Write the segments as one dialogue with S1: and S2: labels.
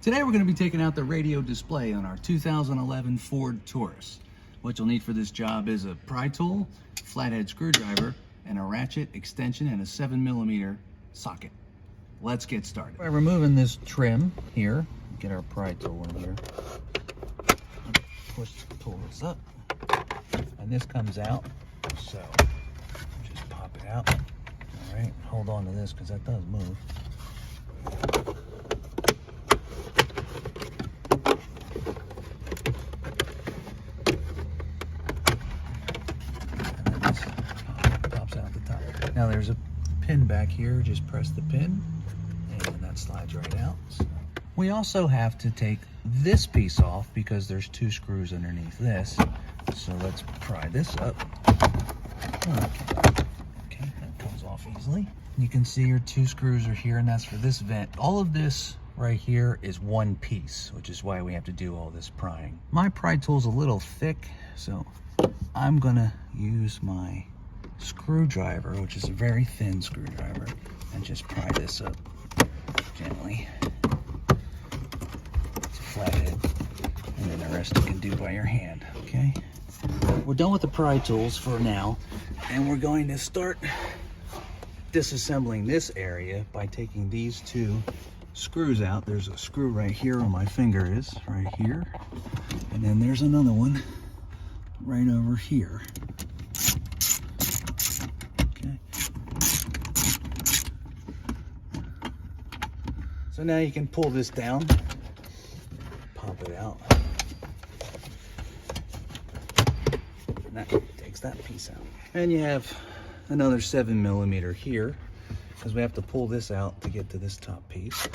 S1: Today we're going to be taking out the radio display on our 2011 Ford Taurus. What you'll need for this job is a pry tool, flathead screwdriver, and a ratchet extension and a 7mm socket. Let's get started. By removing this trim here, get our pry tool in here, pull this up, and this comes out, so just pop it out. All right, hold on to this because that does move. And then this pops out the top. Now there's a pin back here, just press the pin and that slides right out. So we also have to take this piece off because there's two screws underneath this. So let's pry this up. Okay, that comes off easily. You can see your two screws are here, and that's for this vent. All of this right here is one piece, which is why we have to do all this prying. My pry tool's a little thick, so I'm gonna use my screwdriver, which is a very thin screwdriver, and just pry this up gently. It's a flathead, and then the rest you can do by your hand, okay? We're done with the pry tools for now, and we're going to start disassembling this area by taking these two screws out. There's a screw right here where my finger is, right here, and then there's another one right over here. Okay. So now you can pull this down, pop it out. That takes that piece out. And you have another 7mm here, because we have to pull this out to get to this top piece.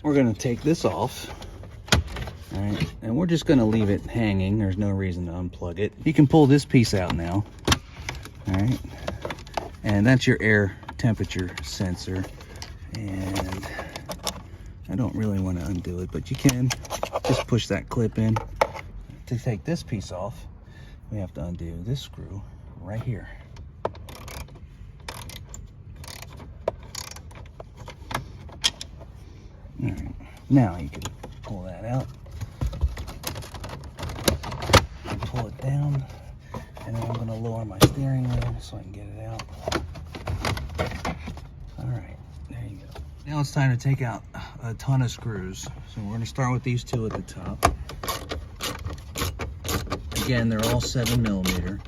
S1: We're going to take this off. All right, and we're just going to leave it hanging. There's no reason to unplug it. You can pull this piece out now. All right, and that's your air temperature sensor. And I don't really want to undo it, but you can just push that clip in. To take this piece off, we have to undo this screw right here. All right, now you can pull that out and pull it down, and then I'm going to lower my steering wheel so I can get it out. All right, there you go. Now it's time to take out a ton of screws. So we're going to start with these two at the top. Again, they're all 7mm.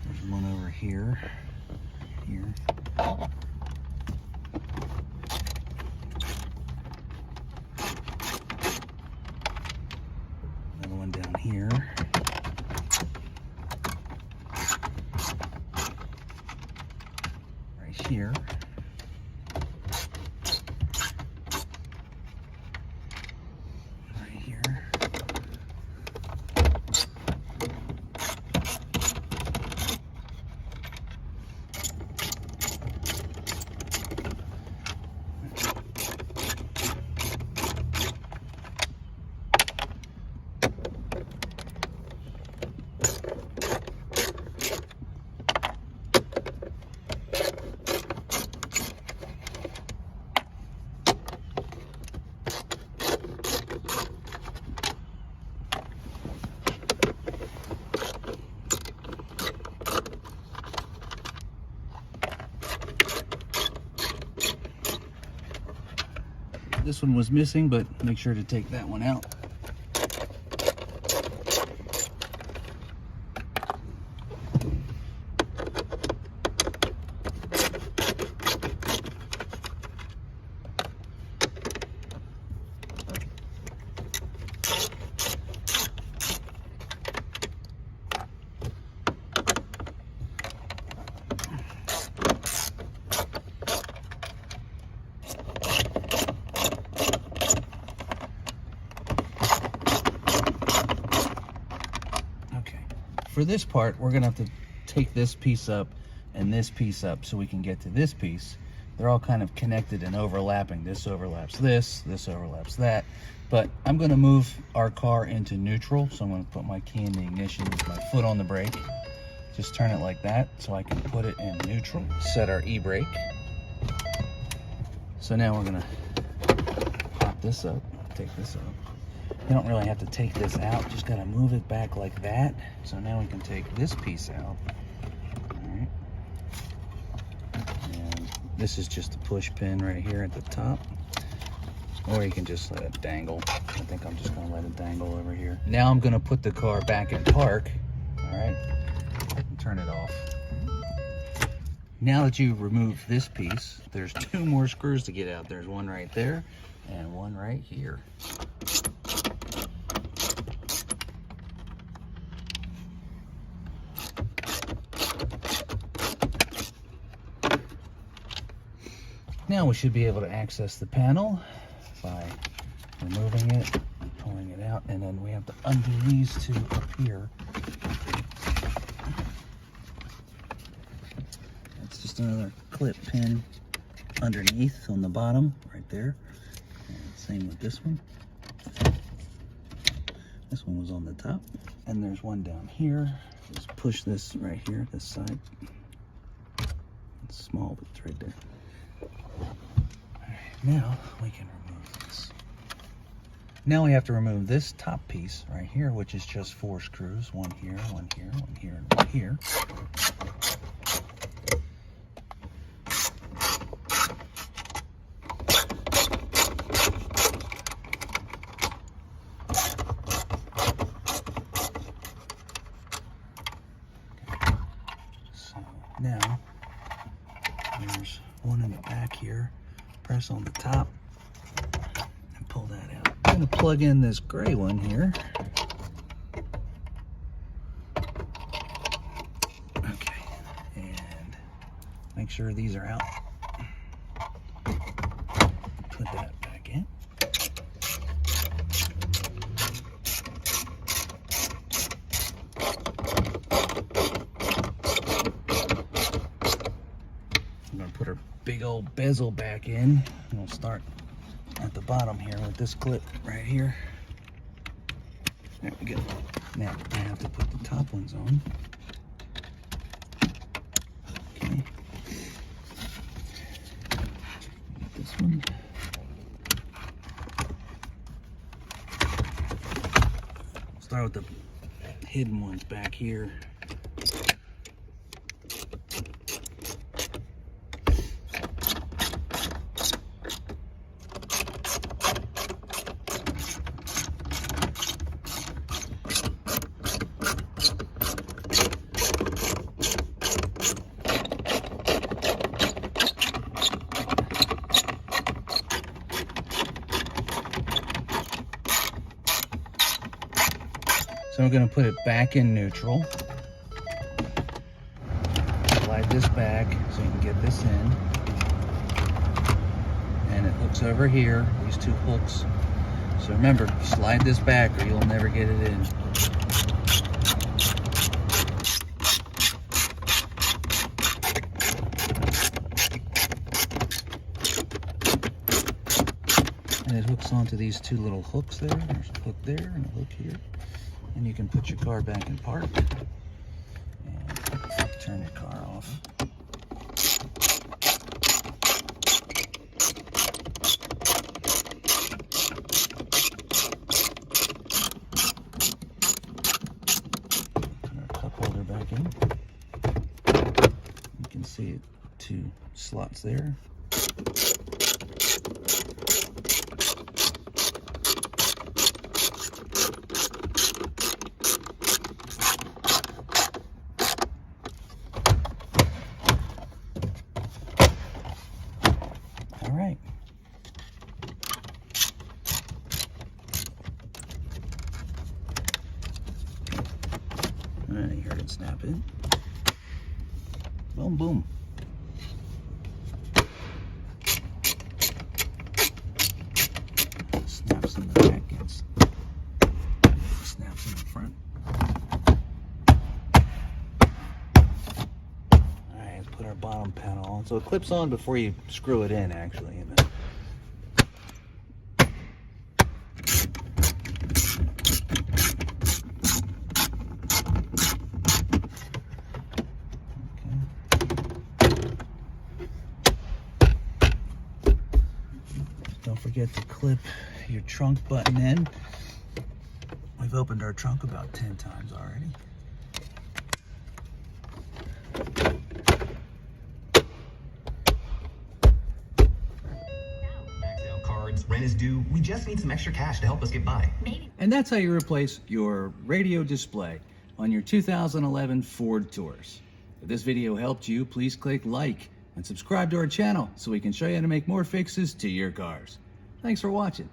S1: There's one over here. Another one down here. Right here. This one was missing, but make sure to take that one out. For this part, we're gonna have to take this piece up and this piece up so we can get to this piece. They're all kind of connected and overlapping. This overlaps this overlaps that, But I'm gonna move our car into neutral. So I'm gonna put my key in the ignition with my foot on the brake. Just turn it like that so I can put it in neutral. Set our e-brake. So now we're gonna pop this up, take this up. You don't really have to take this out, just gotta move it back like that. So now we can take this piece out. All right. And this is just a push pin right here at the top. Or you can just let it dangle. I think I'm just gonna let it dangle over here. Now I'm gonna put the car back in park. All right, turn it off. Now that you remove this piece, there's 2 more screws to get out. There's one right there and one right here. Now we should be able to access the panel by removing it, pulling it out, and then we have to undo these 2 up here. That's just another clip pin underneath on the bottom, right there. And same with this one. This one was on the top. And there's one down here. Just push this right here, this side. It's small, but it's right there. Now we can remove this. Now we have to remove this top piece right here, which is just 4 screws. One here, one here, one here, and one here. So now there's one in the back here. Press on the top and pull that out. I'm going to plug in this gray one here. Okay, and make sure these are out. Put that back in. I'm going to put our big old bezel back in, and we'll start at the bottom here with this clip right here. There we go. Now I have to put the top ones on. Okay. Get this one. Start with the hidden ones back here. So I'm going to put it back in neutral. Slide this back so you can get this in. And it hooks over here, these 2 hooks. So remember, slide this back or you'll never get it in. And it hooks onto these 2 little hooks there. There's a hook there and a hook here. And you can put your car back in park and turn your car off. Put our cup holder back in. You can see it, 2 slots there. Alright. Alright, here it snap in. Boom, boom. Snaps in the back, snaps in the front. Alright, let's put our bottom panel on. So it clips on before you screw it in, actually. forget to clip your trunk button in. We've opened our trunk about 10 times already.
S2: Cards, rent is due. We just need some extra cash to help us get by.
S3: Maybe.
S1: And that's how you replace your radio display on your 2011 Ford Taurus. If this video helped you, please click like and subscribe to our channel so we can show you how to make more fixes to your cars. Thanks for watching.